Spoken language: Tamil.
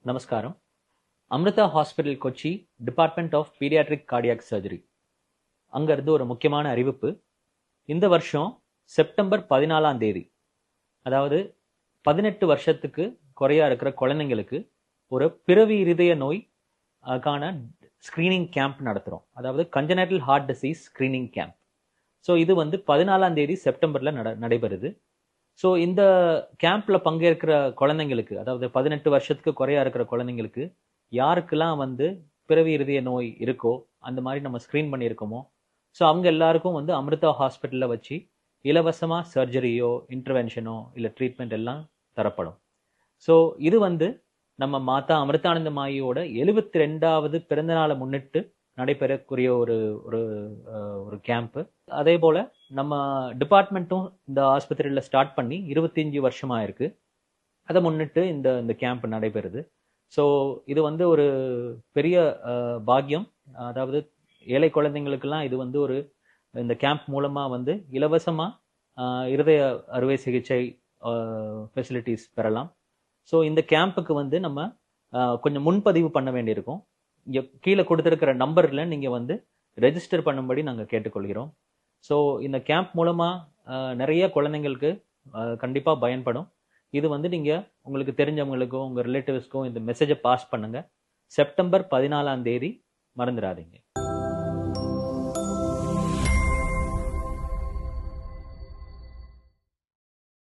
நமஸ்காரம். Amrita hospital Kochi, department of paediatric cardiac surgery. அங்கிருந்து ஒரு முக்கியமான அறிவிப்பு. இந்த வருஷம் செப்டம்பர் 14ஆம் தேதி, அதாவது 18 வருஷத்துக்கு குறையா இருக்கிற குழந்தைங்களுக்கு ஒரு பிறவி இருதய நோய் கான ஸ்கிரீனிங் கேம்ப் நடத்துறோம். அதாவது congenital heart disease screening camp. So இது 14ஆம் தேதி செப்டம்பர்ல நடைபெறுது. ஸோ இந்த கேம்ப்ல பங்கேற்கிற குழந்தைங்களுக்கு, அதாவது 18 வருஷத்துக்கு குறையா இருக்கிற குழந்தைங்களுக்கு யாருக்கெல்லாம் பிறவி இருதய நோய் இருக்கோ, அந்த மாதிரி நம்ம ஸ்கிரீன் பண்ணியிருக்கோமோ, ஸோ அவங்க எல்லாருக்கும் அமிர்தா ஹாஸ்பிட்டல்ல வச்சு இலவசமா சர்ஜரியோ இன்டர்வென்ஷனோ இல்லை ட்ரீட்மெண்ட் எல்லாம் தரப்படும். ஸோ இது நம்ம மாதா அமிர்தானந்தமாயியோட 72வது பிறந்த நாளை முன்னிட்டு நடைபெறக்கூடிய ஒரு ஒரு ஒரு கேம்ப். அதே போல நம்ம டிபார்ட்மெண்ட்டும் இந்த ஆஸ்பத்திரியில ஸ்டார்ட் பண்ணி 25 வருஷமா இருக்கு. அதை முன்னிட்டு இந்த கேம்ப் நடைபெறுது. ஸோ இது ஒரு பெரிய பாக்கியம். அதாவது ஏழை குழந்தைங்களுக்கெல்லாம் இது ஒரு இந்த கேம்ப் மூலமா இலவசமா இருதய அறுவை சிகிச்சை ஃபெசிலிட்டிஸ் பெறலாம். ஸோ இந்த கேம்புக்கு நம்ம கொஞ்சம் முன்பதிவு பண்ண வேண்டியிருக்கும். இங்கே கீழே கொடுத்துருக்கிற நம்பர்ல நீங்க ரெஜிஸ்டர் பண்ணும்படி நாங்கள் கேட்டுக்கொள்கிறோம். ஸோ இந்த கேம்ப் மூலமா நிறைய குழந்தைங்களுக்கு கண்டிப்பா பயன்படும். இது நீங்க உங்களுக்கு தெரிஞ்சவங்களுக்கும் உங்க ரிலேட்டிவ்ஸ்க்கும் இந்த மெசேஜை பாஸ் பண்ணுங்க. செப்டம்பர் 14ஆம் தேதி மறந்துடாதீங்க.